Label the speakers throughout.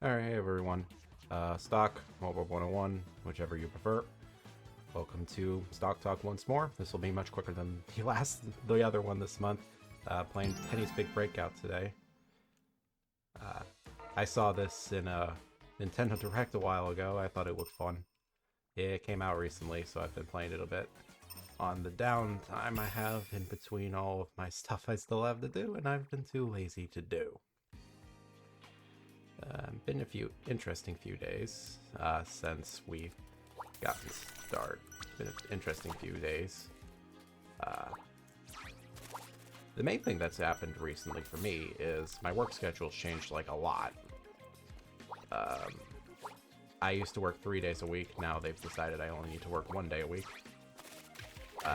Speaker 1: Alright, everyone. Stock, Mobile 101, whichever you prefer. Welcome to Stock Talk once more. This will be much quicker than the other one this month. Playing Penny's Big Breakout today. I saw this in a Nintendo Direct a while ago. I thought it looked fun. It came out recently, so I've been playing it a bit on the downtime I have in between all of my stuff I still have to do, and I've been too lazy to do. Been a few interesting few days since we've gotten started. Been an interesting few days. The main thing that's happened recently for me is my work schedule's changed like a lot. I used to work 3 days a week. Now they've decided I only need to work 1 day a week.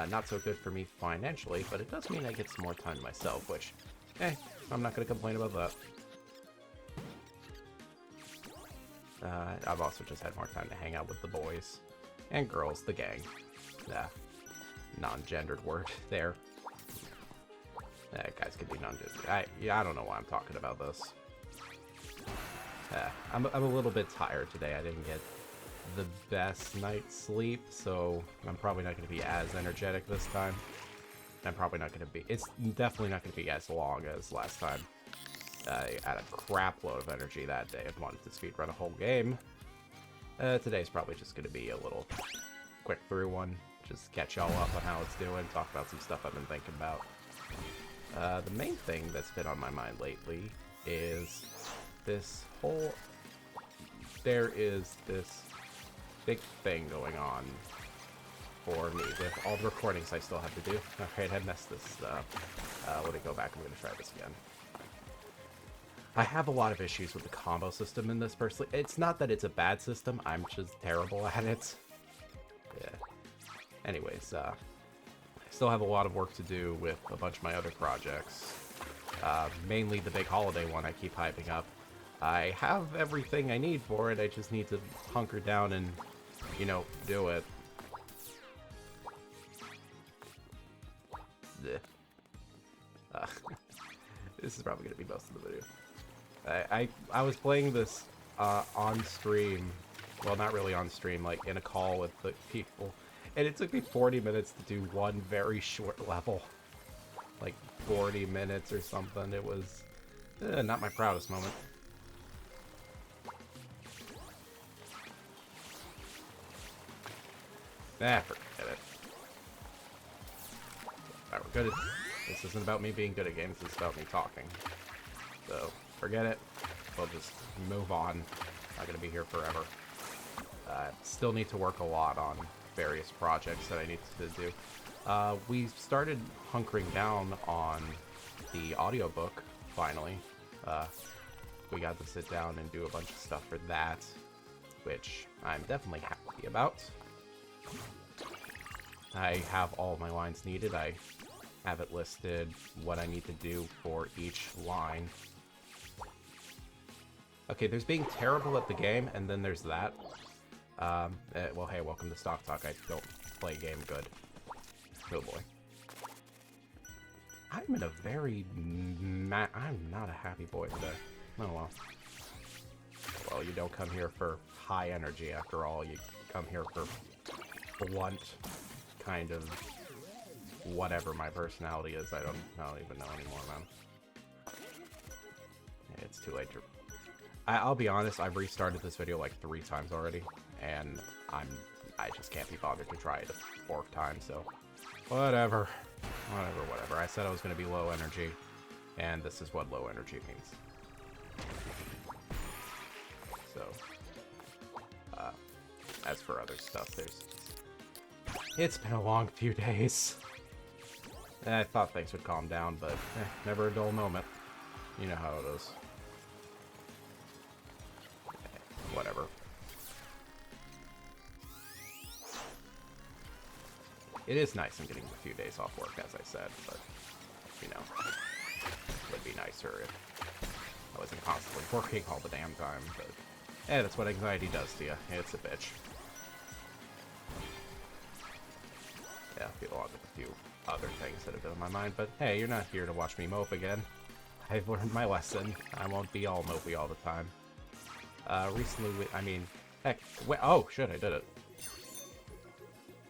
Speaker 1: Not so good for me financially, but it does mean I get some more time to myself, which, I'm not going to complain about that. I've also just had more time to hang out with the boys and girls, the gang. Non-gendered word there. Guys could be non-gendered. I don't know why I'm talking about this. I'm a little bit tired today. I didn't get the best night's sleep, so I'm probably not going to be as energetic this time. I'm probably not going to be... It's definitely not going to be as long as last time. I had a crap load of energy that day and wanted to speedrun a whole game. Today's probably just going to be a little quick through one. Just catch y'all up on how it's doing, talk about some stuff I've been thinking about. The main thing that's been on my mind lately is this whole... There is this big thing going on for me with all the recordings I still have to do. Alright, I messed this up. Let me go back. I'm going to try this again. I have a lot of issues with the combo system in this personally. It's not that it's a bad system, I'm just terrible at it. Yeah. Anyways, I still have a lot of work to do with a bunch of my other projects. Mainly the big holiday one I keep hyping up. I have everything I need for it, I just need to hunker down and, you know, do it. This is probably going to be most of the video. I was playing this on stream, well, not really on stream, like in a call with the people, and it took me 40 minutes to do one very short level, like 40 minutes or something. It was not my proudest moment. Forget it. Alright, we're good at... This isn't about me being good at games, it's about me talking. So, forget it. We'll just move on. Not gonna be here forever. Still need to work a lot on various projects that I need to do. We started hunkering down on the audiobook, finally. We got to sit down and do a bunch of stuff for that, which I'm definitely happy about. I have all my lines needed. I have it listed what I need to do for each line. Okay, there's being terrible at the game, and then there's that. Well, hey, welcome to Stock Talk. I don't play game good. Oh boy. I'm in a very... I'm not a happy boy today. Oh well. Well, you don't come here for high energy after all. You come here for blunt kind of whatever my personality is. I don't even know anymore, man. It's too late to... I'll be honest, I've restarted this video like 3 times already, and I just can't be bothered to try it a 4th time, so whatever. Whatever. I said I was going to be low energy, and this is what low energy means. So, as for other stuff, it's been a long few days. I thought things would calm down, but never a dull moment. You know how it is. Whatever. It is nice I'm getting a few days off work, as I said, but, you know, it would be nicer if I wasn't constantly working all the damn time, but, that's what anxiety does to you. It's a bitch. Yeah, I feel along with a few other things that have been on my mind, but hey, you're not here to watch me mope again. I've learned my lesson. I won't be all mopey all the time. Recently, I mean, heck, oh, shit, I did it.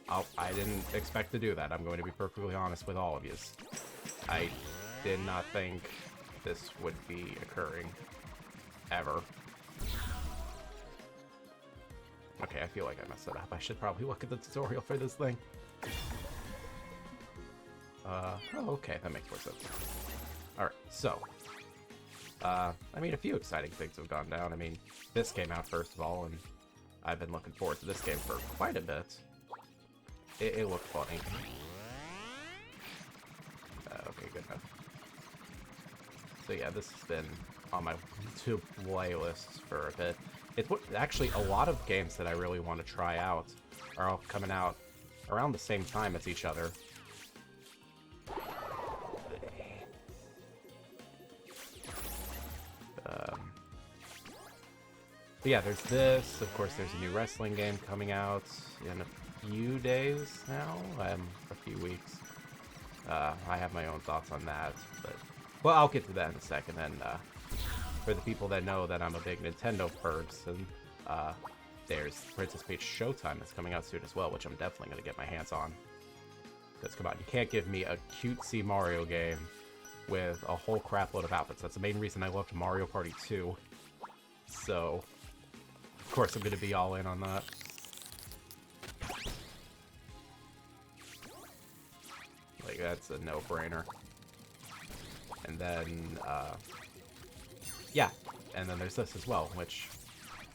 Speaker 1: I didn't expect to do that. I'm going to be perfectly honest with all of you. I did not think this would be occurring. Ever. Okay, I feel like I messed it up. I should probably look at the tutorial for this thing. Oh, okay, that makes more sense. Alright, so. I mean, a few exciting things have gone down. I mean, this came out first of all, and I've been looking forward to this game for quite a bit. It looked funny. Okay, good enough. So yeah, this has been on my YouTube playlists for a bit. It's actually a lot of games that I really want to try out are all coming out around the same time as each other. But yeah, there's this. Of course, there's a new wrestling game coming out in a few days now. A few weeks. I have my own thoughts on that, but well, I'll get to that in a second. And for the people that know that I'm a big Nintendo person, there's Princess Peach Showtime that's coming out soon as well, which I'm definitely going to get my hands on. Because come on, you can't give me a cutesy Mario game with a whole crapload of outfits. That's the main reason I loved Mario Party 2. So, of course I'm going to be all in on that. Like, that's a no-brainer. And then, yeah. And then there's this as well, which,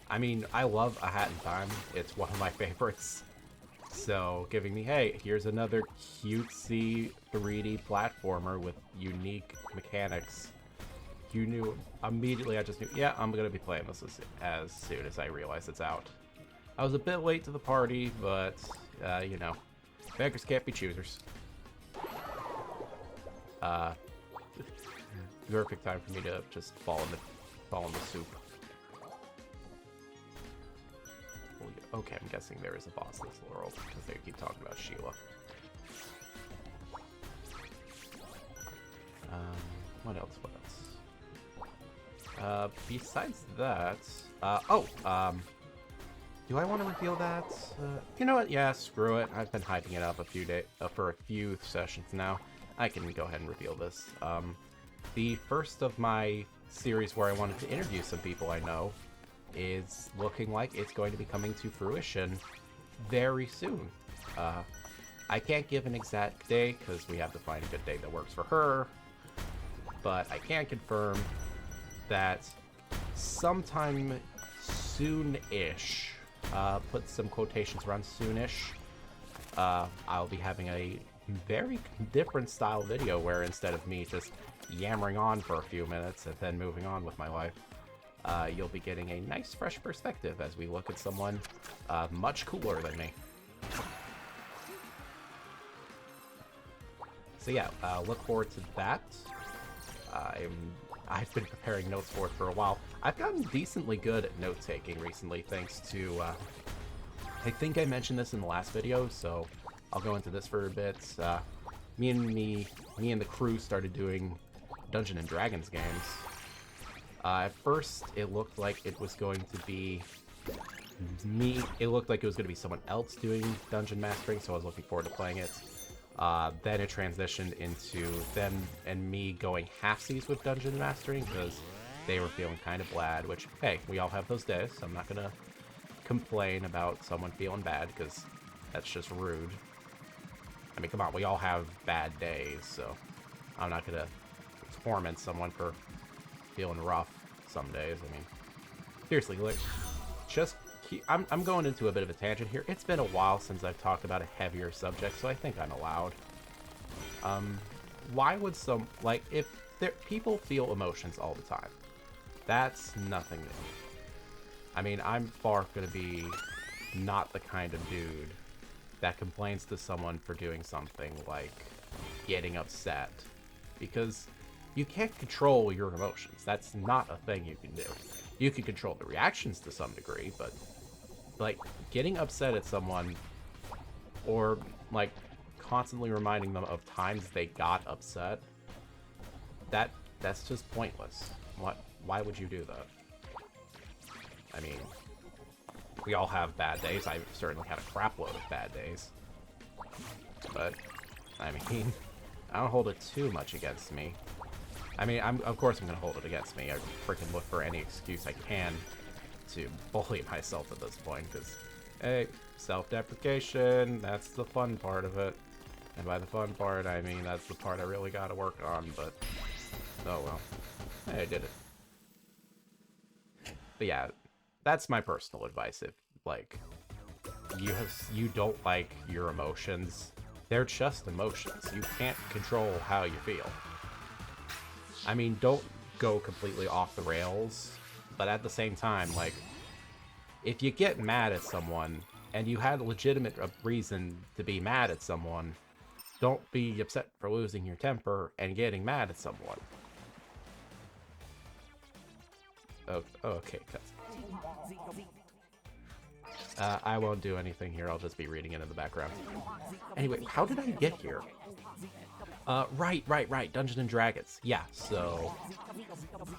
Speaker 1: I mean, I love A Hat in Time. It's one of my favorites. So, giving me, hey, here's another cutesy 3D platformer with unique mechanics. You knew, immediately I just knew, yeah, I'm going to be playing this as soon as I realize it's out. I was a bit late to the party, but, you know, beggars can't be choosers. Perfect time for me to just fall in the soup. Okay, I'm guessing there is a boss in this world, because they keep talking about Sheila. What else? Besides that, do I want to reveal that? You know what? Yeah, screw it. I've been hyping it up for a few sessions now. I can go ahead and reveal this. The first of my series where I wanted to interview some people I know is looking like it's going to be coming to fruition very soon. I can't give an exact day because we have to find a good day that works for her, but I can confirm that sometime soon-ish, put some quotations around soon-ish, I'll be having a very different style video where instead of me just yammering on for a few minutes and then moving on with my life, you'll be getting a nice fresh perspective as we look at someone much cooler than me. So yeah, look forward to that. I've been preparing notes for it for a while. I've gotten decently good at note-taking recently, thanks to, I think I mentioned this in the last video, so I'll go into this for a bit. Me and the crew started doing Dungeons and Dragons games. At first, it looked like it was going to be me. It looked like it was going to be someone else doing dungeon mastering, so I was looking forward to playing it. Then it transitioned into them and me going halfsies with dungeon mastering because they were feeling kind of bad, which, hey, we all have those days, so I'm not going to complain about someone feeling bad because that's just rude. I mean, come on, we all have bad days, so I'm not going to torment someone for feeling rough some days. I mean, seriously, like, just I'm going into a bit of a tangent here. It's been a while since I've talked about a heavier subject, so I think I'm allowed. Why would if people feel emotions all the time, that's nothing new. I mean, I'm far gonna be not the kind of dude that complains to someone for doing something like getting upset, because you can't control your emotions. That's not a thing you can do. You can control the reactions to some degree, but like getting upset at someone or like constantly reminding them of times they got upset, that's just pointless. Why would you do that? I mean, we all have bad days. I certainly had a crapload of bad days. But, I mean, I don't hold it too much against me. I mean, of course I'm going to hold it against me. I freaking look for any excuse I can to bully myself at this point, because, hey, self-deprecation, that's the fun part of it. And by the fun part, I mean that's the part I really got to work on, but oh well. Hey, I did it. But yeah, that's my personal advice. If, like, you don't like your emotions, they're just emotions. You can't control how you feel. I mean, don't go completely off the rails, but at the same time, like, if you get mad at someone, and you had a legitimate reason to be mad at someone, don't be upset for losing your temper and getting mad at someone. Oh, okay, I won't do anything here, I'll just be reading it in the background. Anyway, how did I get here? Right, Dungeons and Dragons. Yeah, so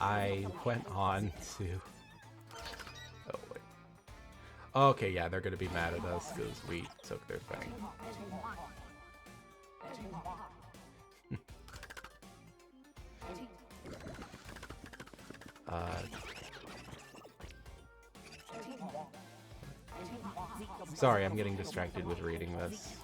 Speaker 1: I went on to... Oh, wait. Okay, yeah, they're gonna be mad at us because we took their thing. Sorry, I'm getting distracted with reading this.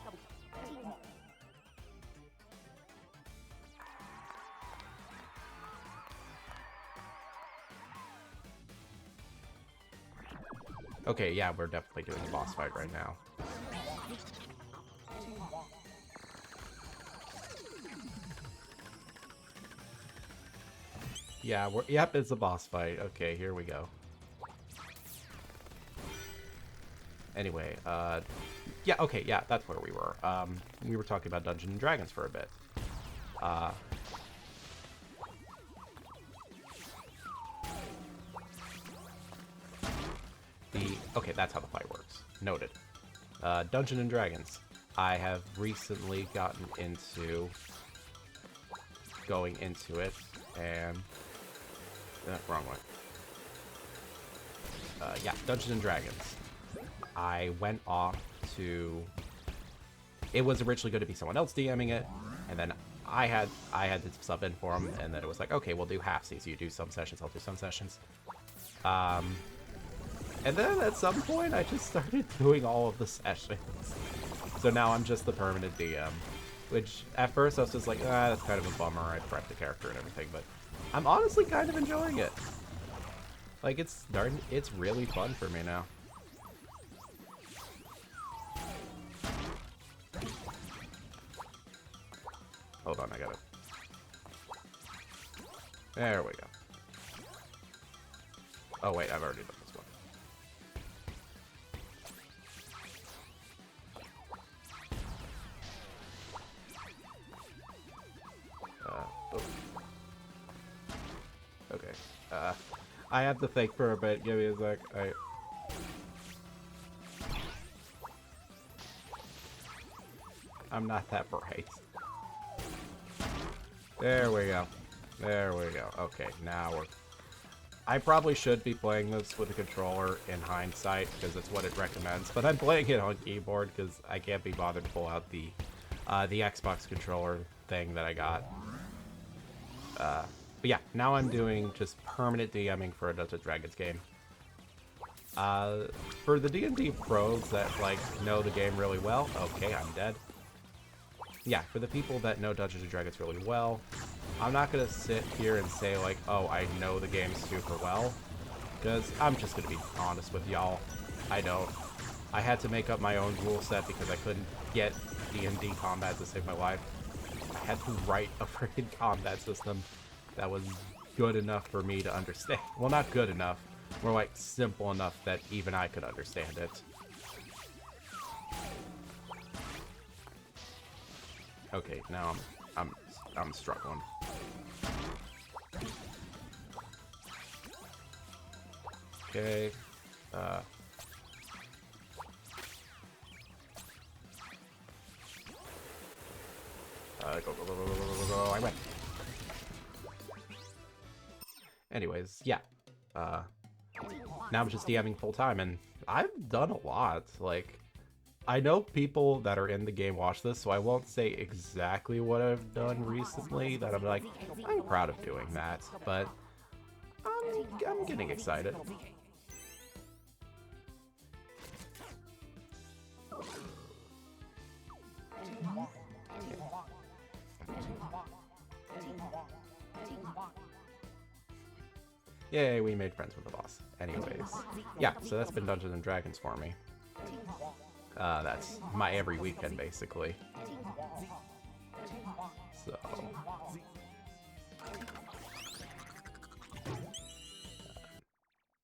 Speaker 1: Okay, yeah, we're definitely doing a boss fight right now. Yeah, yep, it's a boss fight. Okay, here we go. Anyway, yeah, okay, yeah, that's where we were. We were talking about Dungeons and Dragons for a bit. Okay, that's how the fight works. Noted. Dungeons and Dragons. I have recently gotten into going into it, and wrong way. Yeah, Dungeons and Dragons. I went off to... It was originally going to be someone else DMing it, and then I had to sub in for him, and then it was like, okay, we'll do halfsies. You do some sessions, I'll do some sessions. And then at some point, I just started doing all of the sessions. So now I'm just the permanent DM. Which, at first, I was just like, ah, that's kind of a bummer. I prepped the character and everything, but I'm honestly kind of enjoying it. Like, it's really fun for me now. Hold on, I got it. There we go. Oh wait, I've already done this one. Oh. Okay. I have to think for a bit. Give me a sec. I'm not that bright. There we go. There we go. Okay, now we're... I probably should be playing this with a controller in hindsight, because it's what it recommends, but I'm playing it on keyboard because I can't be bothered to pull out the Xbox controller thing that I got. But yeah, now I'm doing just permanent DMing for a Dungeons & Dragons game. For the D&D pros that, like, know the game really well... Okay, I'm dead. Yeah, for the people that know Dungeons & Dragons really well, I'm not going to sit here and say, like, oh, I know the game super well, because I'm just going to be honest with y'all. I don't. I had to make up my own rule set because I couldn't get D&D combat to save my life. I had to write a freaking combat system that was good enough for me to understand. Well, not good enough, more like simple enough that even I could understand it. Okay, now I'm struggling. Okay. Go. I went. Anyways, yeah. now I'm just DMing full time, and I've done a lot. Like, I know people that are in the game watch this, so I won't say exactly what I've done recently that I'm like, I'm proud of doing that, but I'm getting excited. Yay, we made friends with the boss. Anyways, yeah, so that's been Dungeons and Dragons for me. That's my every weekend, basically. So...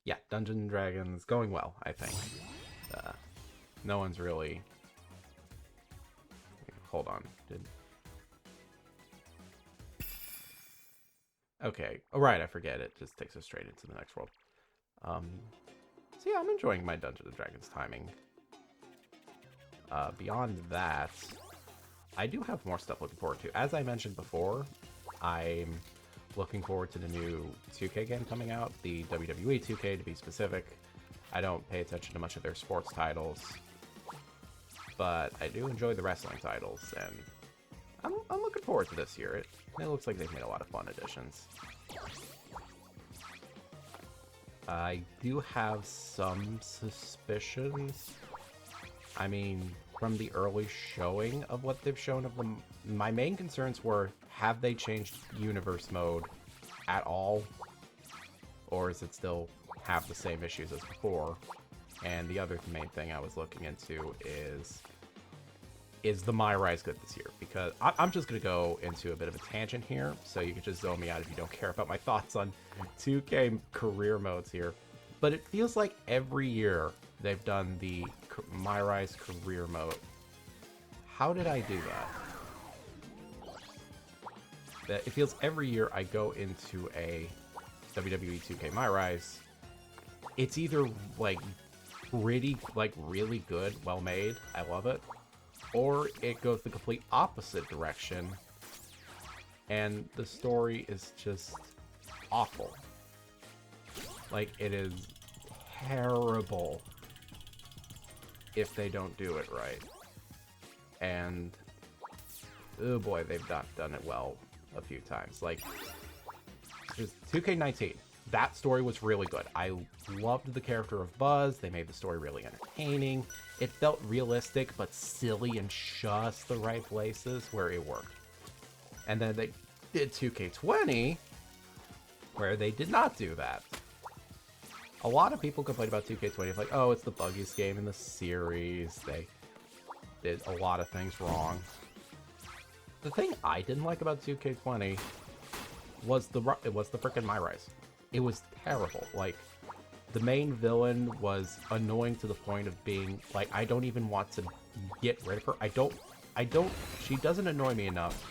Speaker 1: yeah, Dungeons and Dragons going well, I think. No one's really... hold on. Okay. Oh, right, I forget. It just takes us straight into the next world. So yeah, I'm enjoying my Dungeons & Dragons timing. Beyond that, I do have more stuff looking forward to. As I mentioned before, I'm looking forward to the new 2K game coming out, the WWE 2K to be specific. I don't pay attention to much of their sports titles, but I do enjoy the wrestling titles, and I'm looking forward to this year. It looks like they've made a lot of fun additions. I do have some suspicions. I mean, from the early showing of what they've shown of them, my main concerns were, have they changed universe mode at all? Or is it still have the same issues as before? And the other main thing I was looking into is the My Rise good this year? Because I'm just going to go into a bit of a tangent here, so you can just zone me out if you don't care about my thoughts on 2K career modes here. But it feels like every year they've done the My Rise career mode. How did I do that? It feels every year I go into a WWE 2K My Rise, it's either like pretty, like really good, well made, I love it, or it goes the complete opposite direction and the story is just awful. Like, it is terrible if they don't do it right. And oh boy, they've not done it well a few times. Like, 2K19, that story was really good. I loved the character of Buzz. They made the story really entertaining. It felt realistic, but silly in just the right places where it worked. And then they did 2K20, where they did not do that. A lot of people complain about 2K20, like, oh, it's the buggiest game in the series. They did a lot of things wrong. The thing I didn't like about 2K20 was the frickin' My Rise. It was terrible. Like, the main villain was annoying to the point of being like, I don't even want to get rid of her. She doesn't annoy me enough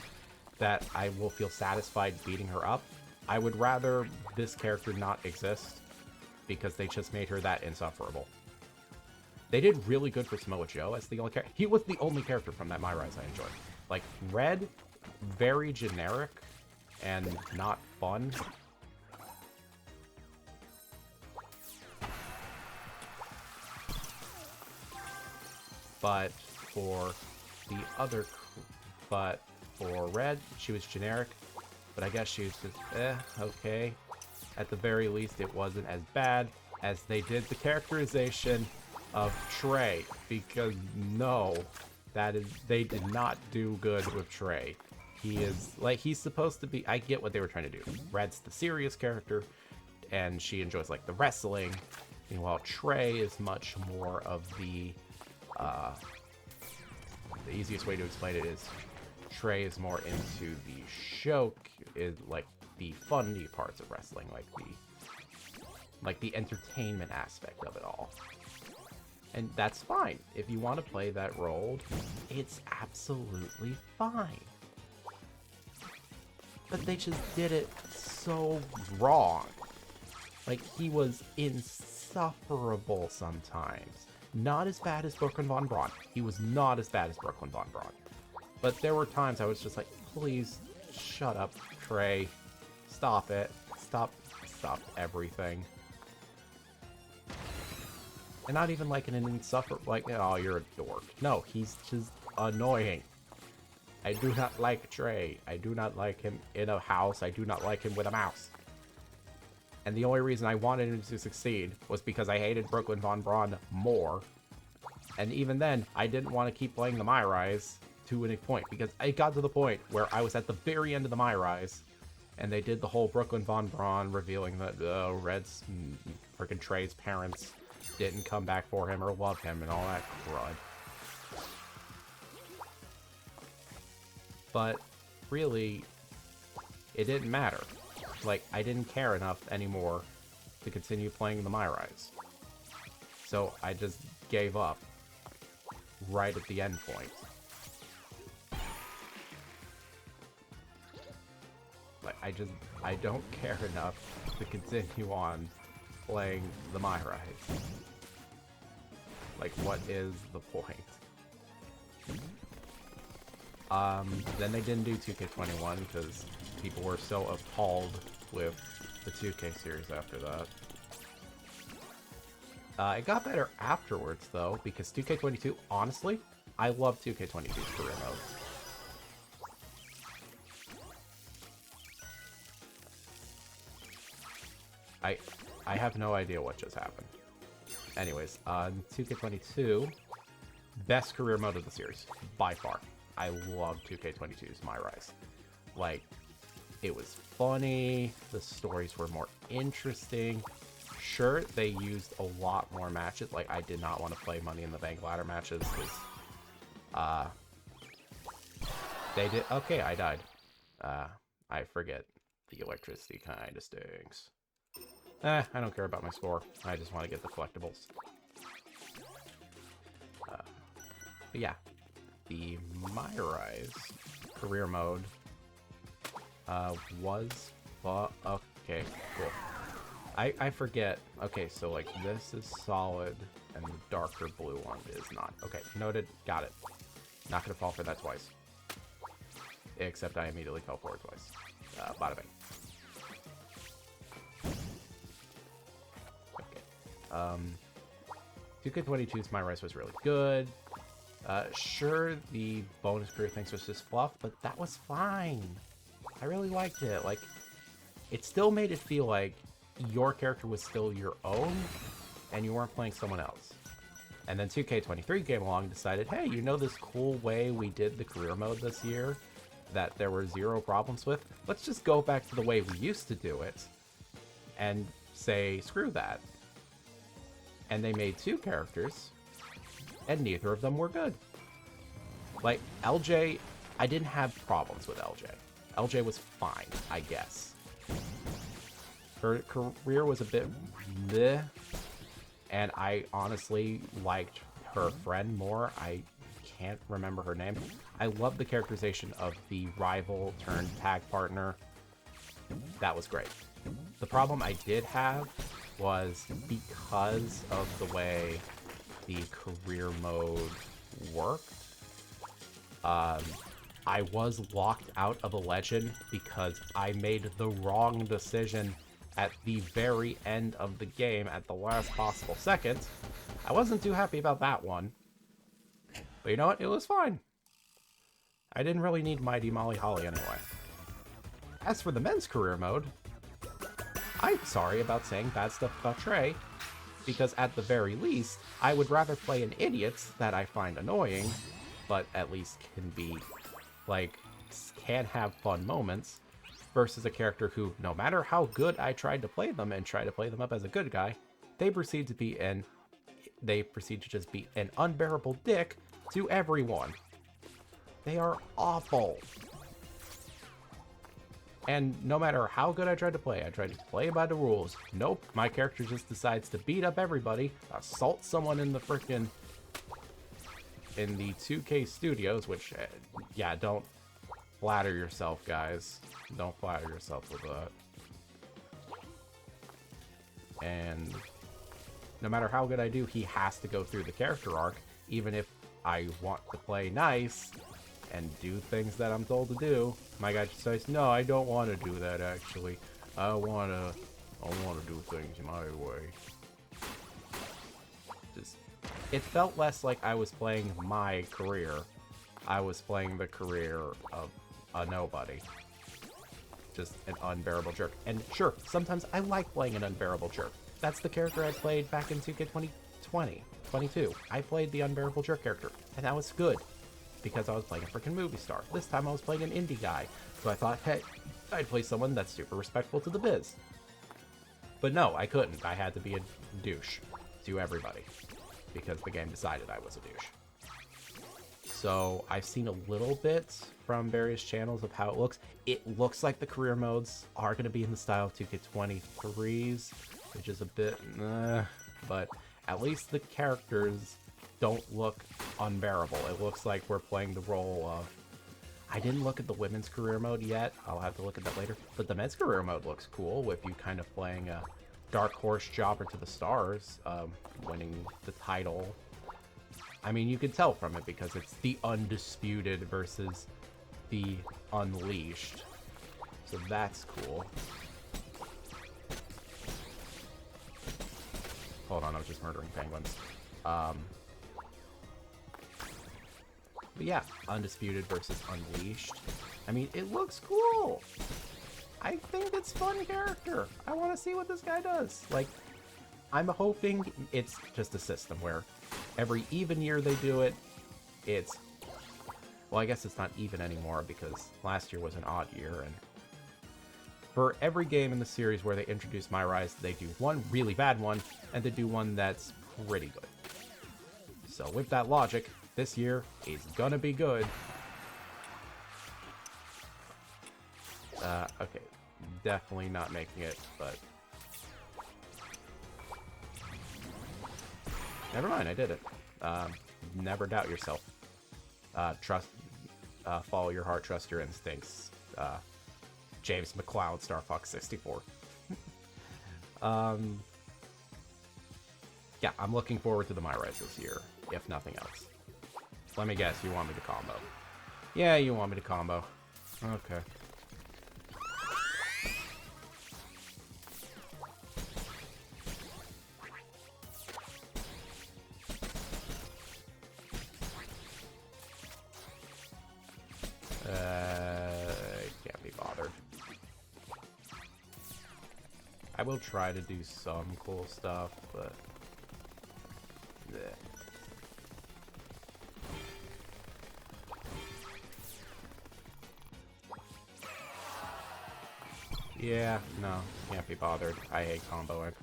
Speaker 1: that I will feel satisfied beating her up. I would rather this character not exist because they just made her that insufferable. They did really good for Samoa Joe as the only character. He was the only character from that My Rise I enjoyed. Like, Red, very generic and not fun. But for Red, she was generic, but I guess she was just, okay. At the very least, it wasn't as bad as they did the characterization of Trey, because no, they did not do good with Trey. He is, like, he's supposed to be, I get what they were trying to do. Red's the serious character, and she enjoys, like, the wrestling, meanwhile Trey is much more of the easiest way to explain it is Trey is more into the show, is like the funny parts of wrestling, like the entertainment aspect of it all. And that's fine. If you want to play that role, it's absolutely fine. But they just did it so wrong. Like, he was insufferable sometimes. Not as bad as Brooklyn Von Braun. He was not as bad as Brooklyn Von Braun. But there were times I was just like, please, shut up, Trey. Stop it. Stop everything. And not even like in an insufferable, like, oh, you're a dork. No, he's just annoying. I do not like Trey. I do not like him in a house. I do not like him with a mouse. And the only reason I wanted him to succeed was because I hated Brooklyn Von Braun more. And even then, I didn't want to keep playing the My Rise to a point, because it got to the point where I was at the very end of the My Rise, and they did the whole Brooklyn Von Braun revealing that Red's freaking Trey's parents didn't come back for him or love him and all that crud. But really, it didn't matter. Like, I didn't care enough anymore to continue playing the My Rise. So I just gave up right at the end point. Like, I don't care enough to continue on playing the My Rise. Like, what is the point? Then they didn't do 2K21 because people were so appalled with the 2K series after that. It got better afterwards, though, because 2K22, honestly, I love 2K22's career mode. I have no idea what just happened. Anyways, 2K22, best career mode of the series, by far. I love 2K22's My Rise. Like, it was funny, the stories were more interesting. Sure, they used a lot more matches. Like, I did not want to play Money in the Bank ladder matches, because, they did... Okay, I died. I forget. The electricity kind of stinks. I don't care about my score. I just want to get the collectibles. But yeah. The My Rise career mode was... okay, cool. I forget. Okay, so like this is solid and the darker blue one is not. Okay, noted. Got it. Not gonna fall for that twice. Except I immediately fell for it twice. Bada bing. Okay. 2K22's My Rise was really good. Sure, the bonus career things was just fluff, but that was fine. I really liked it. Like, it still made it feel like your character was still your own, and you weren't playing someone else. And then 2K23 came along and decided, hey, you know this cool way we did the career mode this year that there were zero problems with? Let's just go back to the way we used to do it and say, screw that. And they made two characters, and neither of them were good. Like, LJ, I didn't have problems with LJ. LJ was fine, I guess. Her career was a bit bleh, and I honestly liked her friend more. I can't remember her name. I love the characterization of the rival turned tag partner. That was great. The problem I did have was because of the way the career mode worked. I was locked out of a legend because I made the wrong decision at the very end of the game at the last possible second. I wasn't too happy about that one. But you know what? It was fine. I didn't really need Mighty Molly Holly anyway. As for the men's career mode, I'm sorry about saying bad stuff about Trey, because at the very least, I would rather play an idiot that I find annoying, but at least can be, like, can have fun moments, versus a character who, no matter how good I tried to play them and try to play them up as a good guy, they proceed to just be an unbearable dick to everyone. They are awful. And no matter how good I tried to play by the rules. Nope, my character just decides to beat up everybody, assault someone in the frickin' in the 2K studios, which, yeah, don't flatter yourself, guys. Don't flatter yourself with that. And no matter how good I do, he has to go through the character arc, even if I want to play nice and do things that I'm told to do. My guy just says, no, I don't want to do that, actually. I want to do things my way. it felt less like I was playing my career. I was playing the career of a nobody. Just an unbearable jerk. And sure, sometimes I like playing an unbearable jerk. That's the character I played back in 2K 22. I played the unbearable jerk character, and that was good because I was playing a freaking movie star. This time I was playing an indie guy, so I thought, hey, I'd play someone that's super respectful to the biz. But no, I couldn't. I had to be a douche to everybody because the game decided I was a douche. So I've seen a little bit from various channels of how it looks. It looks like the career modes are going to be in the style of 2K23's, which is a bit, but at least the characters don't look unbearable. It looks like we're playing the role of... I didn't look at the women's career mode yet. I'll have to look at that later. But the men's career mode looks cool with you kind of playing a Dark Horse Jobber to the Stars, winning the title. I mean, you can tell from it because it's the Undisputed versus the Unleashed. So that's cool. Hold on, I was just murdering penguins. But yeah, Undisputed versus Unleashed. I mean, it looks cool. I think it's a fun character. I want to see what this guy does. Like, I'm hoping it's just a system where every even year they do it, it's... Well, I guess it's not even anymore because last year was an odd year, and for every game in the series where they introduce My Rise, they do one really bad one, and they do one that's pretty good. So with that logic, this year is gonna be good. Okay, definitely not making it, but... Never mind, I did it. Never doubt yourself. Follow your heart, trust your instincts. James McCloud, Star Fox 64. Yeah, I'm looking forward to the My Rise this year, if nothing else. Let me guess, you want me to combo. Yeah, you want me to combo. Okay. Can't be bothered. I will try to do some cool stuff, but... bleh. Yeah, no, can't be bothered. I hate comboing.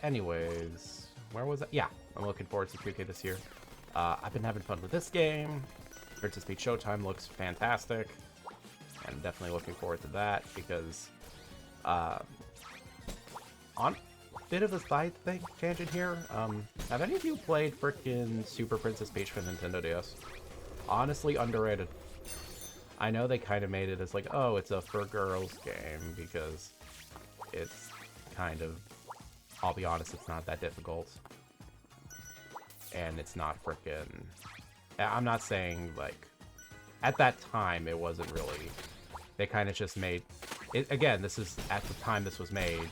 Speaker 1: Anyways, where was it? Yeah, I'm looking forward to 2K this year. I've been having fun with this game. Princess Peach Showtime looks fantastic. I'm definitely looking forward to that because, on a bit of a side tangent here, have any of you played frickin' Super Princess Peach for Nintendo DS? Honestly, underrated. I know they kind of made it as like, oh, it's a for girls game because it's kind of, I'll be honest, it's not that difficult. And it's not frickin', I'm not saying like, at that time it wasn't really, they kind of just made, it, again, this is, at the time this was made,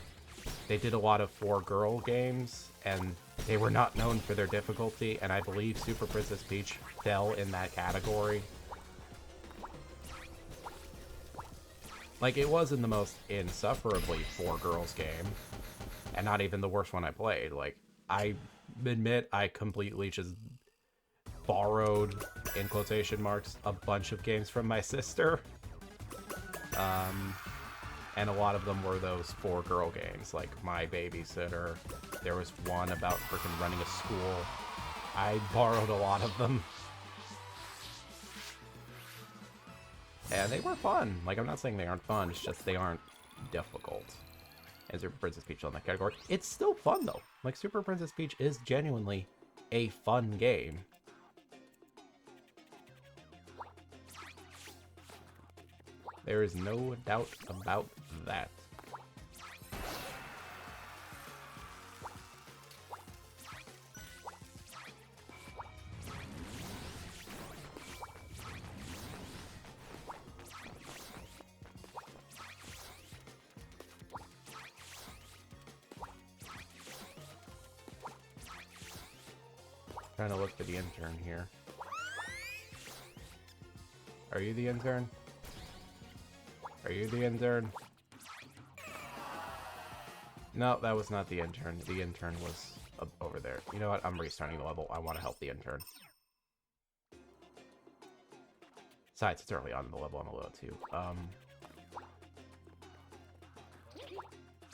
Speaker 1: they did a lot of for girl games and they were not known for their difficulty, and I believe Super Princess Peach fell in that category. Like, it wasn't the most insufferably for girls game, and not even the worst one I played. Like, I admit I completely just borrowed, in quotation marks, a bunch of games from my sister. And a lot of them were those for girl games, like My Babysitter. There was one about freaking running a school. I borrowed a lot of them. And they were fun. Like, I'm not saying they aren't fun, it's just they aren't difficult. And Super Princess Peach on that category. It's still fun, though. Like, Super Princess Peach is genuinely a fun game. There is no doubt about that. Trying to look for the intern here. Are you the intern? Are you the intern? No, that was not the intern. The intern was over there. You know what? I'm restarting the level. I want to help the intern. Besides, it's early on in the level. I'm a little too.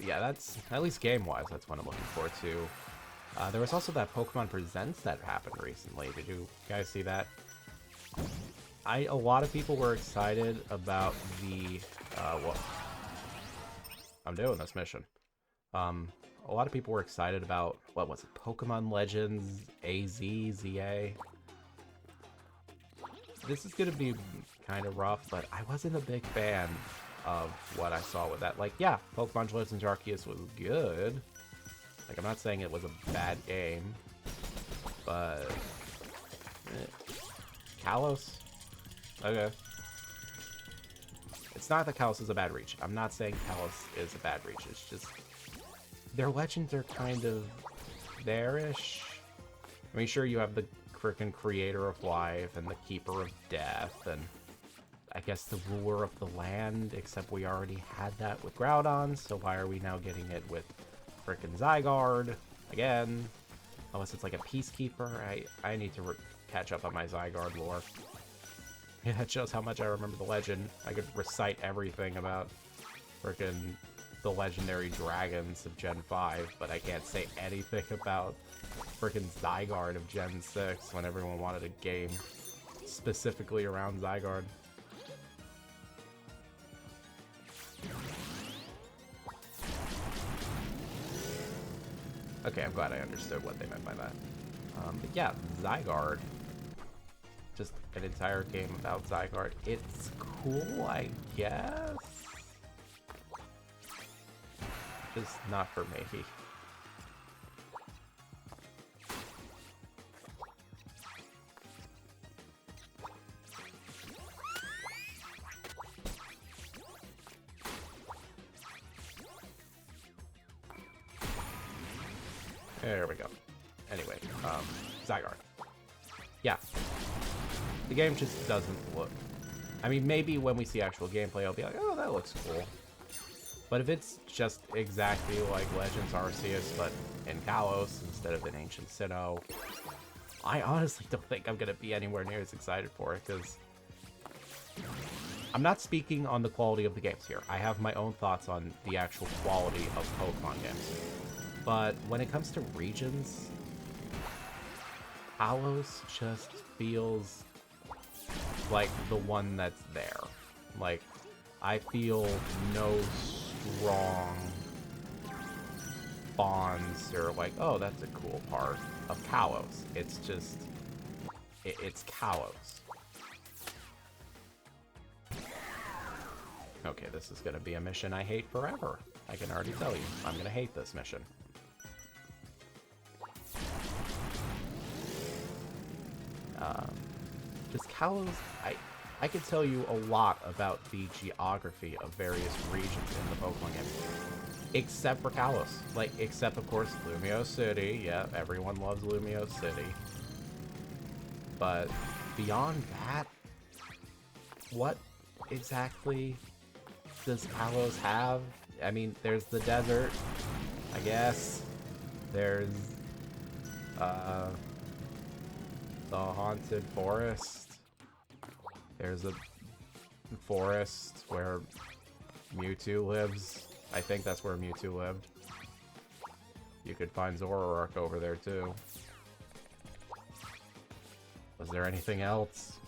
Speaker 1: Yeah, that's, at least game-wise, that's what I'm looking for, too. There was also that Pokemon Presents that happened recently. Did you guys see that? A lot of people were excited about the, well, I'm doing this mission. A lot of people were excited about, what was it, Pokemon Legends ZA? This is gonna be kind of rough, but I wasn't a big fan of what I saw with that. Like, yeah, Pokemon Legends Arceus was good. Like, I'm not saying it was a bad game, but Kalos? Okay. It's not that Kalos is a bad reach. I'm not saying Kalos is a bad reach. It's just their legends are kind of there-ish. I mean, sure, you have the frickin' Creator of Life and the Keeper of Death and I guess the Ruler of the Land, except we already had that with Groudon, so why are we now getting it with frickin' Zygarde again? Unless it's like a Peacekeeper. I need to catch up on my Zygarde lore. Yeah, that shows how much I remember the legend. I could recite everything about frickin' the legendary dragons of Gen 5, but I can't say anything about frickin' Zygarde of Gen 6 when everyone wanted a game specifically around Zygarde. Okay, I'm glad I understood what they meant by that. But yeah, Zygarde. Just an entire game about Zygarde. It's cool, I guess. Just not for me. There we go. Anyway, Zygarde. Yeah. The game just doesn't look... I mean, maybe when we see actual gameplay, I'll be like, oh, that looks cool. But if it's just exactly like Legends Arceus, but in Kalos instead of in Ancient Sinnoh, I honestly don't think I'm going to be anywhere near as excited for it, because I'm not speaking on the quality of the games here. I have my own thoughts on the actual quality of Pokemon games. But when it comes to regions, Kalos just feels like the one that's there. Like, I feel no strong bonds or like, oh, that's a cool part of Kalos. It's just, it's Kalos. Okay, this is gonna be a mission I hate forever. I can already tell you, I'm gonna hate this mission. Just Kalos, I could tell you a lot about the geography of various regions in the Pokemon game. Except for Kalos. Like, except, of course, Lumio City. Yeah, everyone loves Lumio City. But beyond that, what exactly does Kalos have? I mean, there's the desert, I guess. There's, the haunted forest. There's a forest where Mewtwo lives. I think that's where Mewtwo lived. You could find Zoroark over there too. Was there anything else?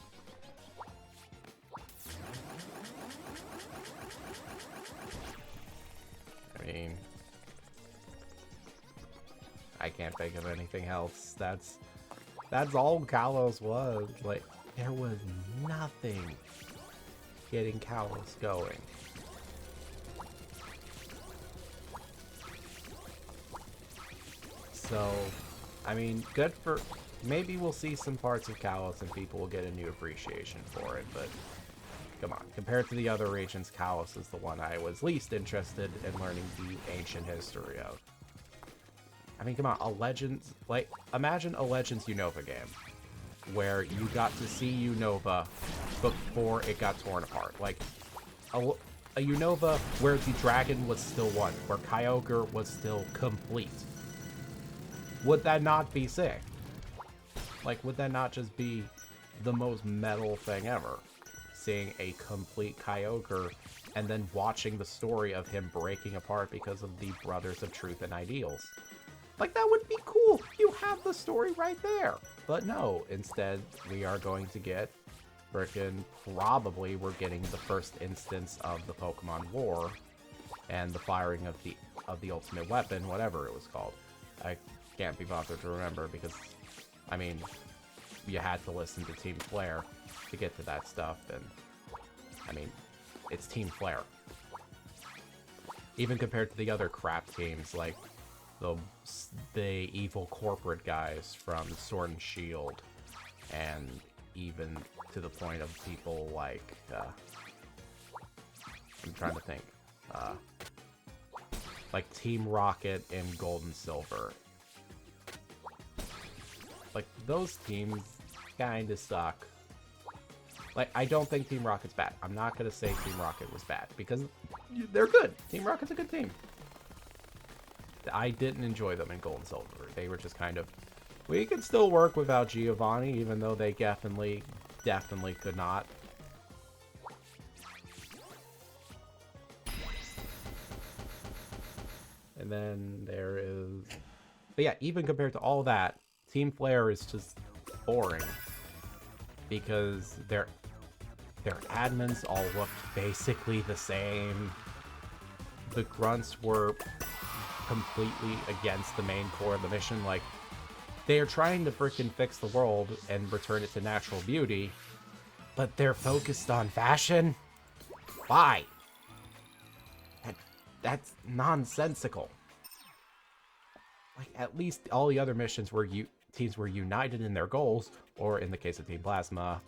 Speaker 1: I mean, I can't think of anything else. That's all Kalos was. Like, there was nothing getting Kalos going. So, I mean, good for... Maybe we'll see some parts of Kalos and people will get a new appreciation for it, but come on. Compared to the other regions, Kalos is the one I was least interested in learning the ancient history of. I mean, come on, a Legends, like, imagine a Legends Unova game where you got to see Unova before it got torn apart. Like, a Unova where the dragon was still one, where Kyogre was still complete. Would that not be sick? Like, would that not just be the most metal thing ever? Seeing a complete Kyogre and then watching the story of him breaking apart because of the Brothers of Truth and Ideals. Like, that would be cool. You have the story right there. But no, instead, we are going to get frickin' probably we're getting the first instance of the Pokemon War and the firing of the ultimate weapon, whatever it was called. I can't be bothered to remember because, I mean, you had to listen to Team Flare to get to that stuff, and I mean, it's Team Flare. Even compared to the other crap teams like the evil corporate guys from Sword and Shield, and even to the point of people like I'm trying to think, like Team Rocket and Gold and Silver. Like, those teams kinda suck. Like, I don't think Team Rocket's bad. I'm not gonna say Team Rocket was bad, because they're good. Team Rocket's a good team. I didn't enjoy them in Gold and Silver. They were just kind of, we could still work without Giovanni, even though they definitely could not. And then there is, but yeah, even compared to all that, Team Flare is just boring because their admins all looked basically the same. The grunts were completely against the main core of the mission. Like, they are trying to freaking fix the world and return it to natural beauty, but they're focused on fashion? Why? That's nonsensical. Like, at least all the other missions were teams were united in their goals, or in the case of Team Plasma,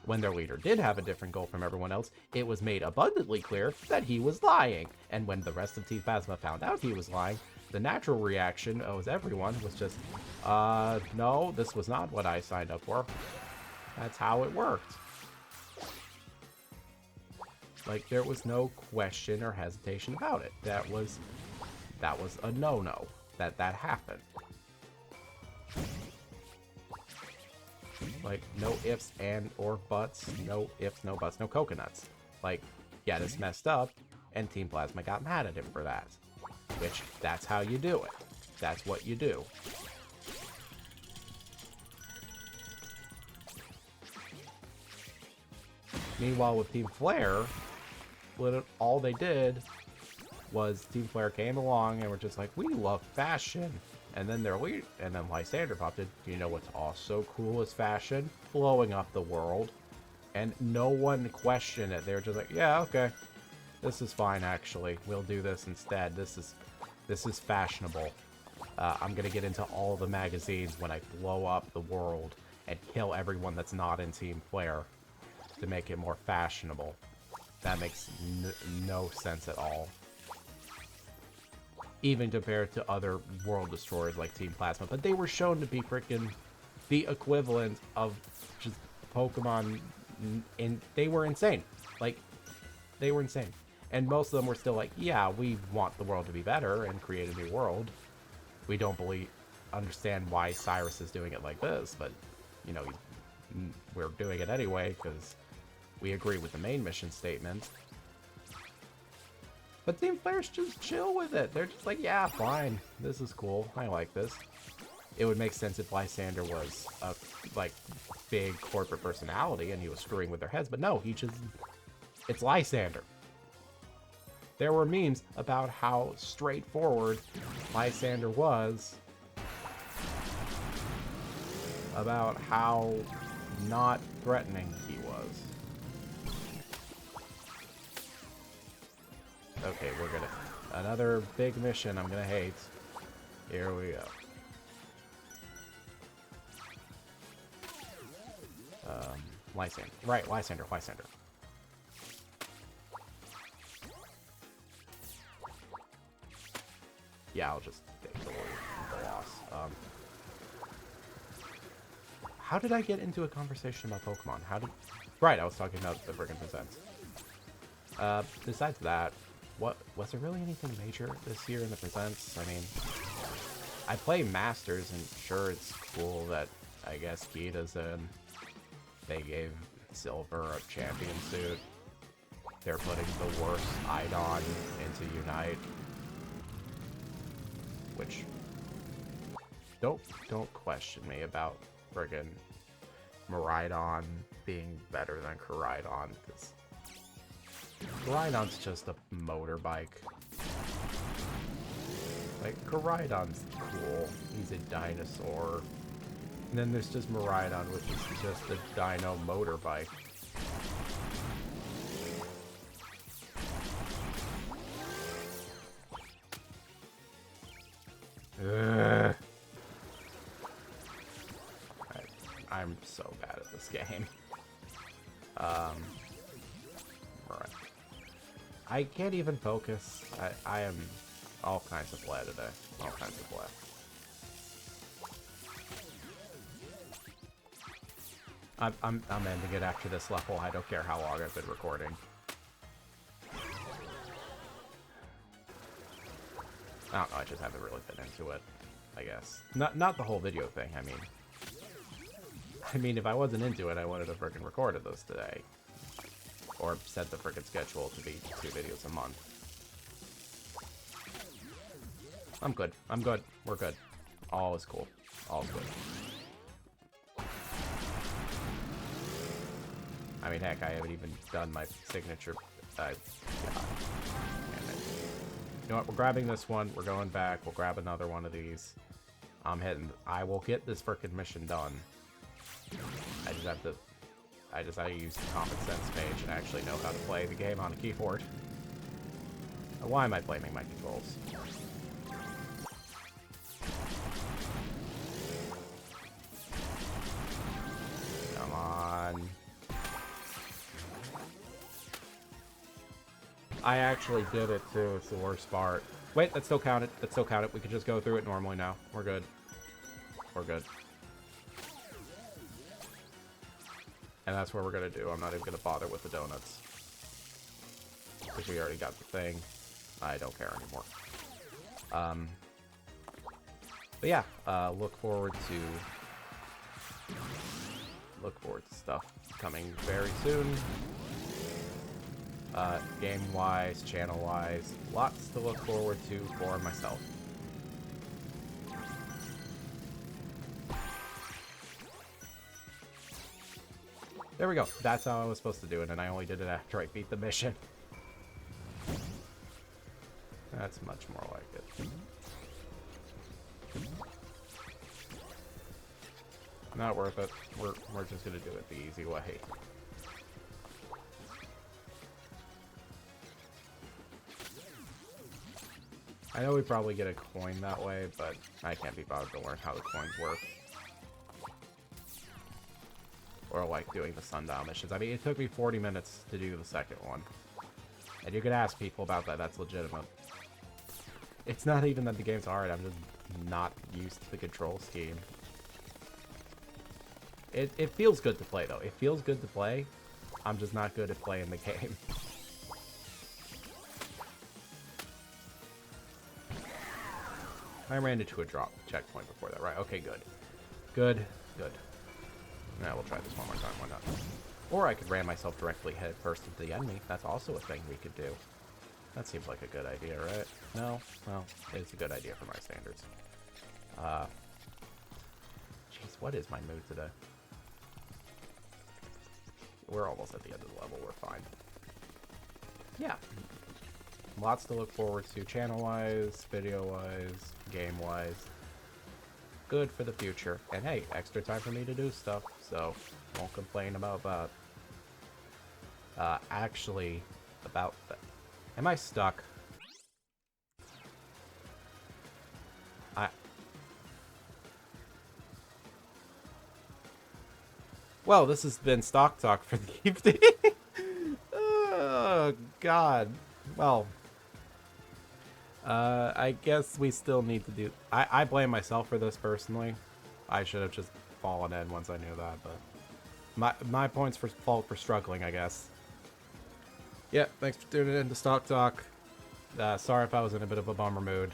Speaker 1: when their leader did have a different goal from everyone else, it was made abundantly clear that he was lying. And when the rest of Team Plasma found out he was lying, the natural reaction of everyone was just, no, this was not what I signed up for. That's how it worked. Like, there was no question or hesitation about it. That was a no-no. That happened. Like, no ifs and or buts, no ifs, no buts, no coconuts. Like, yeah, this messed up, and Team Plasma got mad at him for that. Which, that's how you do it. That's what you do. Meanwhile, with Team Flare, all they did was Team Flare came along and were just like, we love fashion. And then and then Lysander popped in. You know what's also cool is fashion? Blowing up the world. And no one questioned it. They were just like, yeah, okay. This is fine, actually. We'll do this instead. This is fashionable. I'm gonna get into all the magazines when I blow up the world and kill everyone that's not in Team Flare to make it more fashionable. That makes no sense at all. Even compared to other world destroyers like Team Plasma. But they were shown to be freaking the equivalent of just Pokemon, and they were insane. Like, they were insane. And most of them were still like, yeah, we want the world to be better and create a new world. We don't understand why Cyrus is doing it like this, but, you know, we're doing it anyway because we agree with the main mission statement. But Team Flare's just chill with it. They're just like, yeah, fine. This is cool. I like this. It would make sense if Lysander was a, like, big corporate personality and he was screwing with their heads. But no, it's Lysander. There were memes about how straightforward Lysander was. About how not threatening he was. Okay, we're gonna... Another big mission I'm gonna hate. Here we go. Lysander. Right, Lysander. Yeah, I'll just take the loss. How did I get into a conversation about Pokemon? How did... Right, I was talking about the friggin' presents. Besides that, what... Was there really anything major this year in the presents? I mean... I play Masters, and sure, it's cool that, I guess, Kita's in. They gave Silver a champion suit. They're putting the worst Idon into Unite. Which... Don't question me about friggin' Miraidon being better than Koraidon, because Koraidon's just a motorbike. Like, Koraidon's cool. He's a dinosaur. And then there's just Miraidon, which is just a dino motorbike. Ugh. I'm so bad at this game. Right. I can't even focus. I am all kinds of bleh today. All kinds of bleh. I'm ending it after this level. I don't care how long I've been recording. I don't know, I just haven't really been into it, I guess. Not the whole video thing, I mean, if I wasn't into it, I wanted to frickin' record this today. Or set the frickin' schedule to be 2 videos a month. I'm good. I'm good. We're good. All is cool. All's good. I mean, heck, I haven't even done my signature. God. You know what? We're grabbing this one. We're going back. We'll grab another one of these. I'm hitting. I will get this frickin' mission done. I just have to. I use the common sense page and actually know how to play the game on a keyboard. Why am I blaming my controls? Come on. I actually did it too. It's the worst part. Wait, that still counted. That still counted. We could just go through it normally now. We're good. We're good. And that's what we're gonna do. I'm not even gonna bother with the donuts. Because we already got the thing. I don't care anymore. But yeah, look forward to stuff coming very soon. Game-wise, channel-wise, lots to look forward to for myself. There we go. That's how I was supposed to do it, and I only did it after I beat the mission. That's much more like it. Not worth it. We're just gonna do it the easy way. I know we probably get a coin that way, but I can't be bothered to learn how the coins work. Or like doing the sundial missions. I mean, it took me 40 minutes to do the second one. And you could ask people about that, that's legitimate. It's not even that the game's hard, I'm just not used to the control scheme. It feels good to play, though. It feels good to play. I'm just not good at playing the game. I ran into a drop checkpoint before that, right? Okay, good. Good, good. Now we'll try this one more time, why not? Or I could ram myself directly head first into the enemy. That's also a thing we could do. That seems like a good idea, right? No? Well, it's a good idea for my standards. Jeez, what is my mood today? We're almost at the end of the level, we're fine. Yeah. Lots to look forward to channel-wise, video-wise, game-wise. Good for the future. And hey, extra time for me to do stuff, so won't complain about that. Actually, about that. Am I stuck? Well, this has been Stok Talk for the evening. Oh, God. Well, I guess we still need to do... I blame myself for this, personally. I should have just fallen in once I knew that, but my points for fault for struggling, I guess. Yeah, thanks for tuning in to Stok Talk. Sorry if I was in a bit of a bummer mood.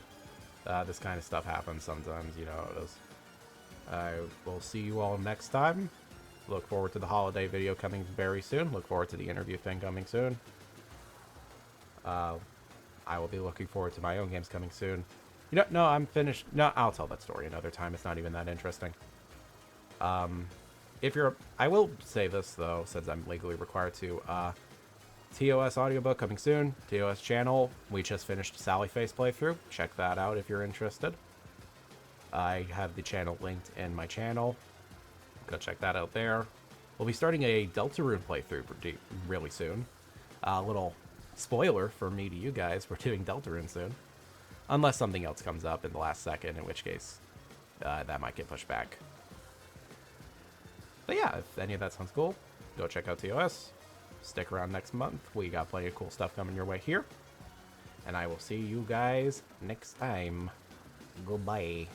Speaker 1: This kind of stuff happens sometimes, you know how it is. I will see you all next time. Look forward to the holiday video coming very soon. Look forward to the interview thing coming soon. I will be looking forward to my own games coming soon. You know, no, I'm finished. No, I'll tell that story another time. It's not even that interesting. If you're... I will say this, though, since I'm legally required to. TOS audiobook coming soon. TOS channel. We just finished Sally Face playthrough. Check that out if you're interested. I have the channel linked in my channel. Go check that out there. We'll be starting a Deltarune playthrough really soon. A little spoiler for me to you guys. We're doing Deltarune soon. Unless something else comes up in the last second, in which case that might get pushed back. But yeah, if any of that sounds cool, go check out TOS. Stick around next month. We got plenty of cool stuff coming your way here. And I will see you guys next time. Goodbye.